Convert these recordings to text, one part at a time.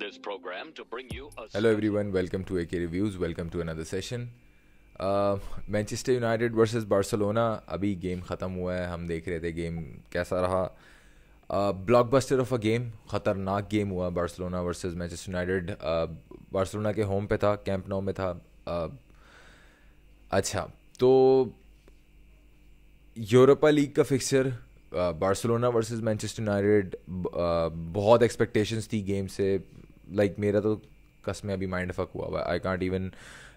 this program to bring you a Hello everyone, welcome to AK Reviews, welcome to another session. Manchester United versus Barcelona, अभी game ख़त्म हुआ है. हम देख रहे थे गेम कैसा रहा. ब्लॉकबस्टर ऑफ अ गेम, ख़तरनाक गेम हुआ. Barcelona versus Manchester United. Barcelona के होम पे था, कैंप नाउ में था. अच्छा, तो यूरोपा लीग का fixture, Barcelona versus Manchester United. बहुत एक्सपेक्टेशंस थी गेम से. मेरा तो कसम अभी माइंड फक हुआ हुआ. आई कांट इवन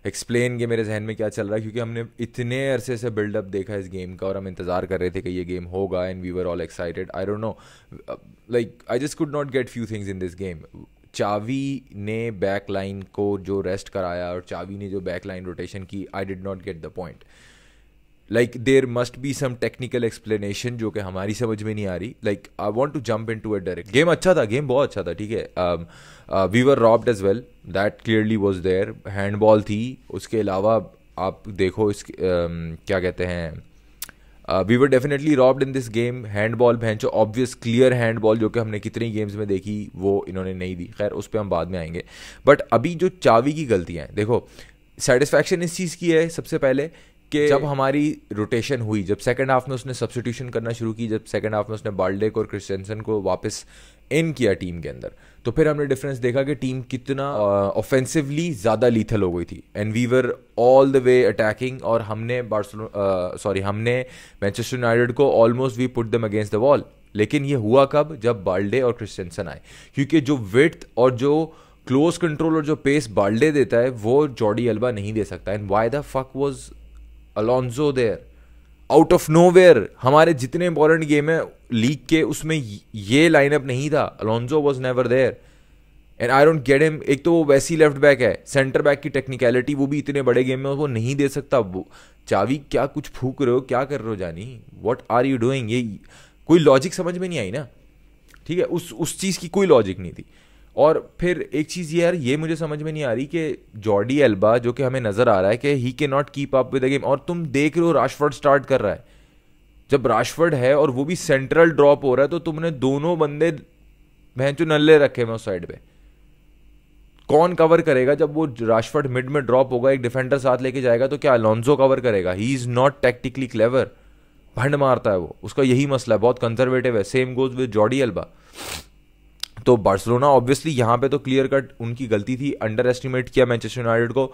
एक्सप्लेन कि मेरे जहन में क्या चल रहा है, क्योंकि हमने इतने अरसे से बिल्डअप देखा इस गेम का और हम इंतज़ार कर रहे थे कि ये गेम होगा and we were all excited. I don't know, I just could not get few things in this game. Xavi ने बैक लाइन को जो रेस्ट कराया और चावी ने जो बैक लाइन रोटेशन की, I did not get the point. There must be some technical explanation जो कि हमारी समझ में नहीं आ रही. I want to jump into it direct. Game अच्छा था, गेम बहुत अच्छा था, ठीक है. We were robbed as well, that clearly was there. Handball थी, उसके अलावा आप देखो इस क्या कहते हैं, we were definitely robbed in this game. Handball भैंचो ऑब्वियस क्लियर हैंडबॉल जो कि हमने कितनी गेम्स में देखी, वो इन्होंने नहीं दी. खैर उस पर हम बाद में आएंगे. बट अभी जो चावी की गलतियाँ हैं, देखो सेटिस्फैक्शन इस चीज़ की है सबसे पहले कि जब हमारी रोटेशन हुई, जब सेकंड हाफ में उसने सब्स्टिट्यूशन करना शुरू की, जब सेकंड हाफ में उसने बाल्डेक और क्रिस्टेंसन को वापस इन किया टीम के अंदर, तो फिर हमने डिफरेंस देखा कि टीम कितना ऑफेंसिवली ज़्यादा लीथल हो गई थी. And we were all the way attacking. और हमने हमने मैनचेस्टर यूनाइटेड को almost we put them against the wall. लेकिन ये हुआ कब? जब बाल्डे और क्रिस्टेंसन आए. क्योंकि जो विड्थ और जो क्लोज कंट्रोल और जो पेस बाल्डे देता है वो जॉर्डी अल्बा नहीं दे सकता. And why the fuck was Alonso there out of nowhere? हमारे जितने इंपॉर्टेंट गेम है लीग के, उसमें ये लाइनअप नहीं था. Alonso was never there and I don't get him. एक तो वो वैसी लेफ्ट बैक है, सेंटर बैक की टेक्निकलिटी वो भी इतने बड़े गेम में वो नहीं दे सकता. वो चावी क्या कुछ फूक रहे हो, क्या कर रहे हो जानी? What are you doing? ये कोई लॉजिक समझ में नहीं आई ना, ठीक है. उस चीज़ की कोई लॉजिक नहीं थी. और फिर एक चीज़ यार, ये मुझे समझ में नहीं आ रही कि जॉर्डी एल्बा जो कि हमें नज़र आ रहा है कि he can not keep up with the game, और तुम देख रहे हो राशफोर्ड स्टार्ट कर रहा है. जब राशफोर्ड है और वो भी सेंट्रल ड्रॉप हो रहा है, तो तुमने दोनों बंदे भैंचो नल्ले रखे हैं उस साइड पे. कौन कवर करेगा जब वो राशफोर्ड मिड में ड्रॉप होगा, एक डिफेंडर साथ लेके जाएगा, तो क्या अलोंजो कवर करेगा? He is not tactically clever. भंड मारता है वो, उसका यही मसला है, बहुत कंजर्वेटिव है. Same goes with Jordi Elba. तो बार्सिलोना ऑब्वियसली यहाँ पे तो क्लियर कट उनकी गलती थी, अंडर एस्टिमेट किया मैनचेस्टर यूनाइटेड को.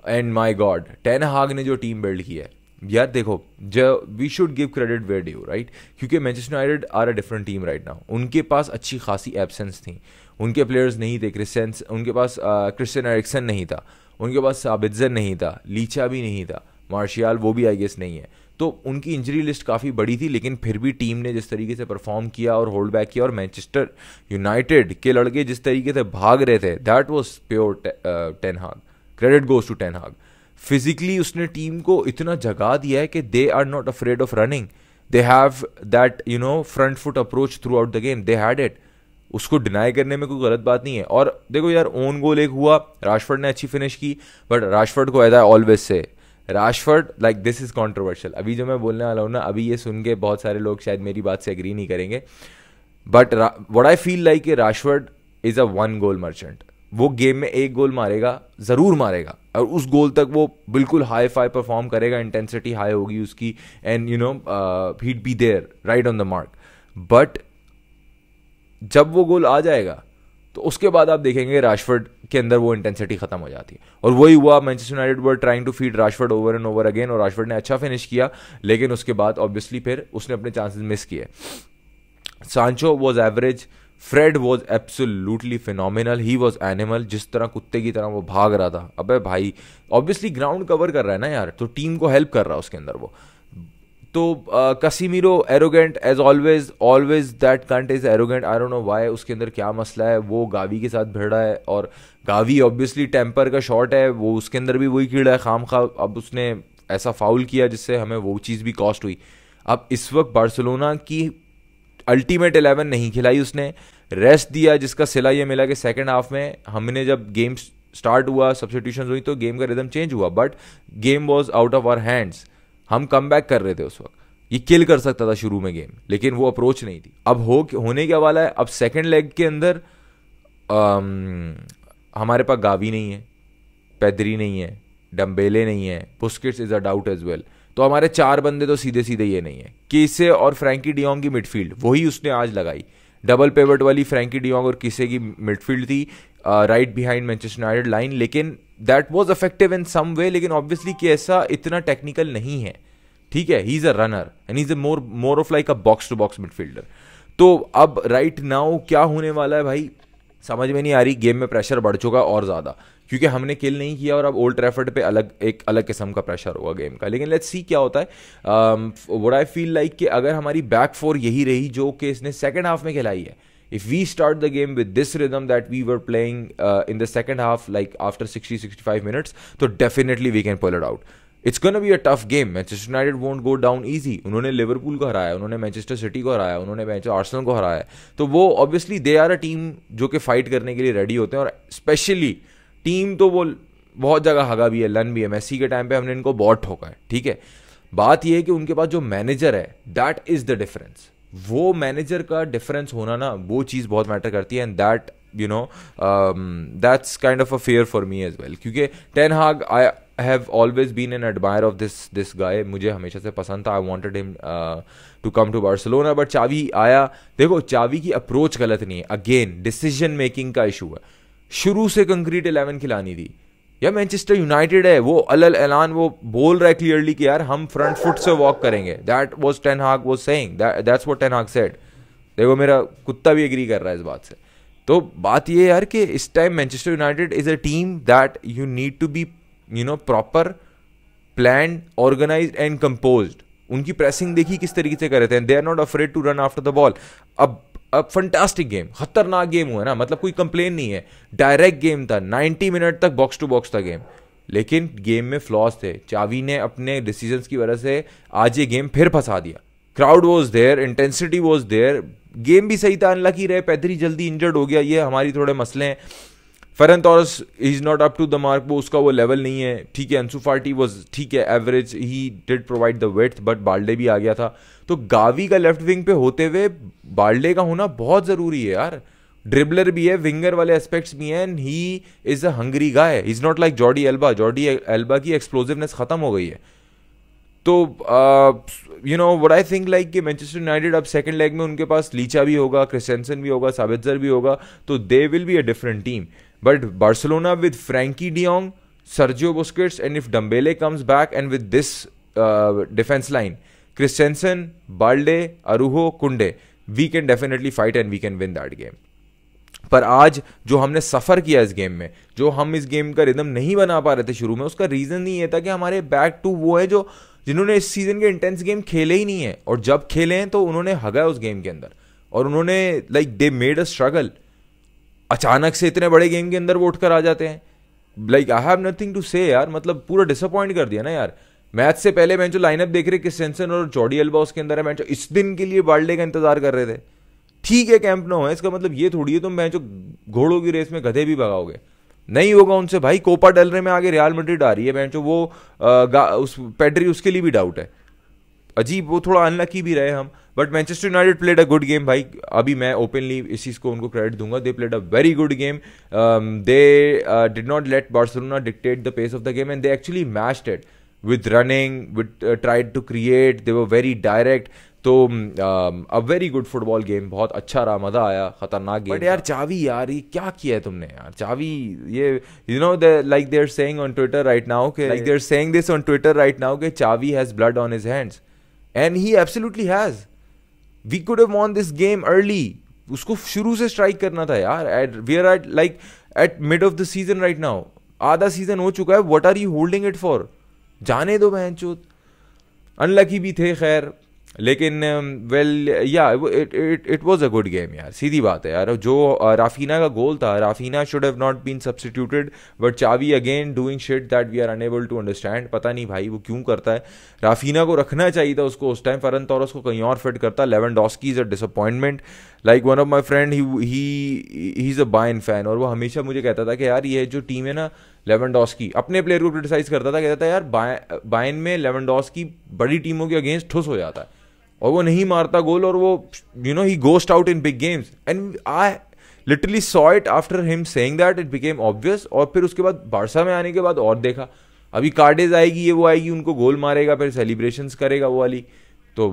एंड माय गॉड, टेन हाग ने जो टीम बिल्ड की है यार, देखो जो we should give credit where due, right? क्योंकि Manchester United are a different team right now. उनके पास अच्छी खासी एब्सेंस थी, उनके प्लेयर्स नहीं थे. उनके पास क्रिस्टियन एरिक्सन नहीं था, उनके पास साबित्जर नहीं था, लीचा भी नहीं था, मार्शियल वो भी आई गेस नहीं है. तो उनकी इंजरी लिस्ट काफ़ी बड़ी थी. लेकिन फिर भी टीम ने जिस तरीके से परफॉर्म किया और होल्ड बैक किया, और मैनचेस्टर यूनाइटेड के लड़के जिस तरीके से भाग रहे थे, that was pure Ten Hag. Credit goes to Ten Hag. Physically उसने टीम को इतना जगा दिया है कि they are not afraid of running. They have that front foot approach throughout the game. They had it. उसको deny करने में कोई गलत बात नहीं है. और देखो यार, ओन गोल एक हुआ, राशफोर्ड ने अच्छी फिनिश की, बट राशफोर्ड को ऐसा always say Rashford this is controversial. अभी जो मैं बोलने वाला हूँ ना, अभी ये सुन के बहुत सारे लोग शायद मेरी बात से एग्री नहीं करेंगे, but what I feel like Rashford is a one goal merchant. वो गेम में एक गोल मारेगा, ज़रूर मारेगा, और उस गोल तक वो बिल्कुल हाई फाई परफॉर्म करेगा, इंटेंसिटी हाई होगी उसकी, and he'd be there right on the mark. But जब वो गोल आ जाएगा तो उसके बाद आप देखेंगे राशफोर्ड के अंदर वो इंटेंसिटी खत्म हो जाती है. और वही हुआ, Manchester United were trying to feed Rashford over and over again, और राशफोर्ड ने अच्छा फिनिश किया. लेकिन उसके बाद ऑब्वियसली फिर उसने अपने चांसेस मिस किए. Sancho was average. Fred was absolutely phenomenal. He was animal. जिस तरह कुत्ते की तरह वो भाग रहा था, अबे भाई ऑब्वियसली ग्राउंड कवर कर रहा है ना यार, तो टीम को हेल्प कर रहा है उसके अंदर वो. तो Casemiro arrogant as always that cunt is arrogant. I don't know why, उसके अंदर क्या मसला है. वो गावी के साथ भिड़ रहा है, और गावी ऑब्वियसली टेम्पर का शॉट है, वो उसके अंदर भी वही कीड़ा है खाम खा. अब उसने ऐसा फाउल किया जिससे हमें वो चीज़ भी कॉस्ट हुई. अब इस वक्त बार्सिलोना की अल्टीमेट 11 नहीं खिलाई उसने, रेस्ट दिया, जिसका सिला ये मिला कि सेकेंड हाफ में हमने जब गेम स्टार्ट हुआ, सब्स्टिट्यूशन हुई, तो गेम का रिदम चेंज हुआ. But game was out of our hands. हम कम बैक कर रहे थे उस वक्त. ये किल कर सकता था शुरू में गेम, लेकिन वो अप्रोच नहीं थी. अब होने क्या वाला है, अब सेकंड लेग के अंदर हमारे पास गावी नहीं है, पेदरी नहीं है, डम्बेले नहीं है, Busquets is a doubt as well. तो हमारे 4 बंदे तो सीधे सीधे ये नहीं है। किसे और फ्रैंकी डियोंग की मिडफील्ड वही उसने आज लगाई, डबल पेवट वाली फ्रैंकी डियोंग और किसे की मिडफील्ड थी right behind Manchester United line, लेकिन दैट वाज इफेक्टिव इन सम वे। लेकिन ऑब्वियसली कि ऐसा इतना टेक्निकल नहीं है, ठीक है। He is a runner and he is more of like a box to box midfielder. तो अब राइट नाउ क्या होने वाला है भाई, समझ में नहीं आ रही। गेम में प्रेशर बढ़ चुका और ज़्यादा, क्योंकि हमने किल नहीं किया और अब ओल्ड ट्रैफर्ड पे एक अलग किस्म का प्रेशर होगा गेम का। लेकिन लेट्स सी क्या होता है। व्हाट आई फील लाइक कि अगर हमारी बैक फोर यही रही जो कि इसने सेकंड हाफ में खिलाई है, if we start the game with this rhythm that we were playing in the second half, like after 60-65 minutes, so definitely we can pull it out. It's gonna be a tough game. Manchester United won't go down easy. उन्होंने Liverpool को हराया, उन्होंने Manchester city को हराया, उन्होंने Arsenal को हराया, तो वो obviously they are a team जो कि फाइट करने के लिए रेडी होते हैं। और स्पेशली टीम तो वो बहुत जगह हगा भी है, लन भी है। मेसी के टाइम पे हमने इनको बहुत ठोका है, ठीक है। बात यह है कि उनके पास जो मैनेजर है, दैट इज द डिफरेंस। वो मैनेजर का डिफरेंस होना ना, वो चीज़ बहुत मैटर करती है। And that you know that's kind of a fair for me as well, क्योंकि Ten Hag I have always been an admirer of this guy. मुझे हमेशा से पसंद था। I wanted him to come to Barcelona, but Xavi आया। देखो Xavi की approach गलत नहीं है, अगेन डिसीजन मेकिंग का इशू है। शुरू से कंक्रीट 11 खिलानी थी। या मैनचेस्टर यूनाइटेड है, वो अलल ऐलान वो बोल रहा है क्लियरली कि यार हम फ्रंट फुट से वॉक करेंगे। दैट वाज टेन हाग was saying, that's what ten हाग सेड। देखो मेरा कुत्ता भी एग्री कर रहा है इस बात से। तो बात ये यार कि इस time Manchester United is a team that you need to be proper plan, organised and composed. उनकी प्रेसिंग देखी किस तरीके से कर रहे थे, they are not afraid to run after the ball. अब फंटास्टिक गेम, खतरनाक गेम हुआ ना, मतलब कोई कंप्लेन नहीं है। डायरेक्ट गेम था, 90 मिनट तक बॉक्स टू बॉक्स था गेम। लेकिन गेम में फ्लॉज थे। चावी ने अपने डिसीजंस की वजह से आज ये गेम फिर फंसा दिया। Crowd was there, intensity was there, game भी सही था। अनलकी रहे, पेदरी जल्दी इंजर्ड हो गया, ये हमारी थोड़े मसले हैं। Ferran Torres is not up to the mark, वो उसका वो लेवल नहीं है, ठीक है। अंसु फाटी वॉज ठीक है, average, he did provide the width, but Balde भी आ गया था। तो गावी का लेफ्ट विंग पे होते हुए बाल्डे का होना बहुत जरूरी है यार। ड्रिबलर भी है, विंगर वाले एस्पेक्ट्स भी हैं, and he is a hungry guy, is not like Jordi Elba. Jordi Elba की एक्सप्लोजिवनेस खत्म हो गई है। तो you know what I think like कि मैनचेस्टर यूनाइटेड अब सेकंड लेग में उनके पास लीचा भी होगा, क्रिस्टेंसन भी होगा, साबित्जर भी होगा, तो they will be a different team. But Barcelona with Frenkie de Jong, Sergio Busquets, and if Dembele comes back and with this defence line, Christensen, Balde, Araujo, Kounde, we can definitely fight and we can win that game. पर आज जो हमने सफ़र किया इस game में, जो हम इस गेम का रिदम नहीं बना पा रहे थे शुरू में, उसका रीज़न ही ये था कि हमारे बैक टू वो है जो जिन्होंने इस सीज़न के इंटेंस गेम खेले ही नहीं है, और जब खेले हैं तो उन्होंने हगा उस गेम के अंदर, और उन्होंने like they made a struggle. अचानक से इतने बड़े गेम के अंदर वो उठकर आ जाते हैं। Like I have nothing to say यार, मतलब पूरा डिसअपॉइंट कर दिया ना यार। मैच से पहले मैं जो लाइनअप देख रहे क्रिस्टेंसन और जॉर्डी एल्बा उसके अंदर है, मैं इस दिन के लिए बाल्डे का इंतजार कर रहे थे। ठीक है कैंप नो है, इसका मतलब ये थोड़ी है तुम मैं जो घोड़ों की रेस में गधे भी भगाओगे, नहीं होगा उनसे भाई। कोपा डेल रे में आगे रियल मैड्रिड आ रही है, मैं जो वो उस पेड्री, उसके लिए भी डाउट है। अजीब, वो थोड़ा अनलकी भी रहे हम, but Manchester United played a good game भाई। अभी मैं ओपनली इस चीज़ को उनको क्रेडिट दूंगा, they played a very good game. They did not let Barcelona dictate the pace of the game, and they actually matched it with running, with tried to create, they were very direct. तो a very good football game, बहुत अच्छा रहा, मजा आया, खतरनाक game. But यार चावी यार ये क्या किया है तुमने यार, चावी ये you know like they're saying on Twitter right now के like they're saying this on Twitter right now के चावी has blood on his hands, and he absolutely has. We could have won this game early. उसको शुरू से strike करना था यार। We are at mid of the season right now. आधा season हो चुका है, what are you holding it for? जाने दो बहनचोद। अनलकी भी थे खैर, लेकिन वेल या it was a good game यार, सीधी बात है यार। जो राफीना का गोल था, Raphinha should have not been substituted, but Xavi again doing shit that we are unable to understand. पता नहीं भाई वो क्यों करता है। राफीना को रखना चाहिए था उसको उस टाइम, फेरन टोरेस को कहीं और फिट करता। Lewandowski is a disappointment. Like one of my friend he is a Bayern fan, और वो हमेशा मुझे कहता था कि यार ये जो टीम है ना, लेवेंडोस्की अपने प्लेयर को क्रिटिसाइज करता था, कहता था यार बायर्न में लेवेंडोस्की बड़ी टीमों के अगेंस्ट ठुस हो जाता है और वो नहीं मारता गोल, और वो ही ghost out in big games. And I literally saw it after him saying that, it became obvious. और फिर उसके बाद बारसा में आने के बाद और देखा, अभी कार्डेज आएगी, ये वो आएगी, उनको गोल मारेगा, फिर सेलिब्रेशंस करेगा वो वाली। तो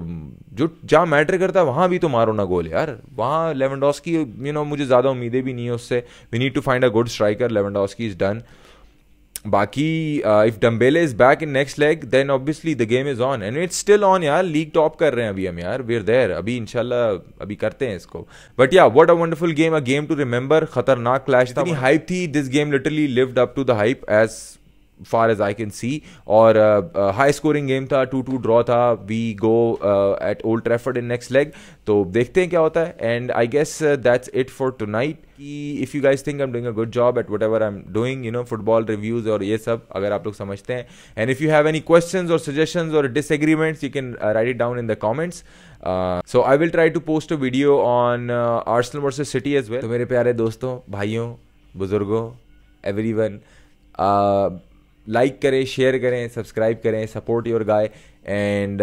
जो जहाँ मैटर करता है वहाँ भी तो मारो ना गोल यार। वहाँ लेवेंडोस्की, यू नो, मुझे ज़्यादा उम्मीदें भी नहीं है उससे। We need to find a good striker, Lewandowski is done. बाकी if Dembele is back in next leg then obviously the game is on and it's still on यार। लीग टॉप कर रहे हैं अभी हम यार, वी आर देयर अभी, इंशाल्लाह अभी करते हैं इसको। But yeah what a wonderful game, a game to remember. खतरनाक क्लैश था, इतनी हाइप थी, this game literally lived up to the hype as far as I can see। और हाई स्कोरिंग गेम था, 2-2 ड्रॉ था। We go at Old Trafford in next leg, तो देखते हैं क्या होता है। And I guess that's it for tonight. If you guys think I am doing a good job at whatever I am doing, you know, football reviews और ये सब, अगर आप लोग समझते हैं, and if you have any questions और suggestions और disagreements, you can write it down in the comments. So I will try to post a video on Arsenal versus City as well. तो मेरे प्यारे दोस्तों, भाइयों, बुजुर्गों, एवरीवन, लाइक करें, share करें, सब्सक्राइब करें, support your guy, and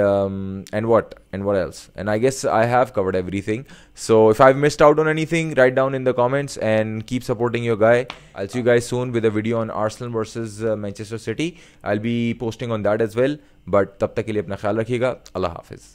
what else, and I guess I have covered everything. So if I've missed out on anything, write down in the comments and keep supporting your guy. I'll see you guys soon with a video on Arsenal versus Manchester City. I'll be posting on that as well, but तब तक के लिए अपना ख्याल रखिएगा। अल्लाह हाफिज़।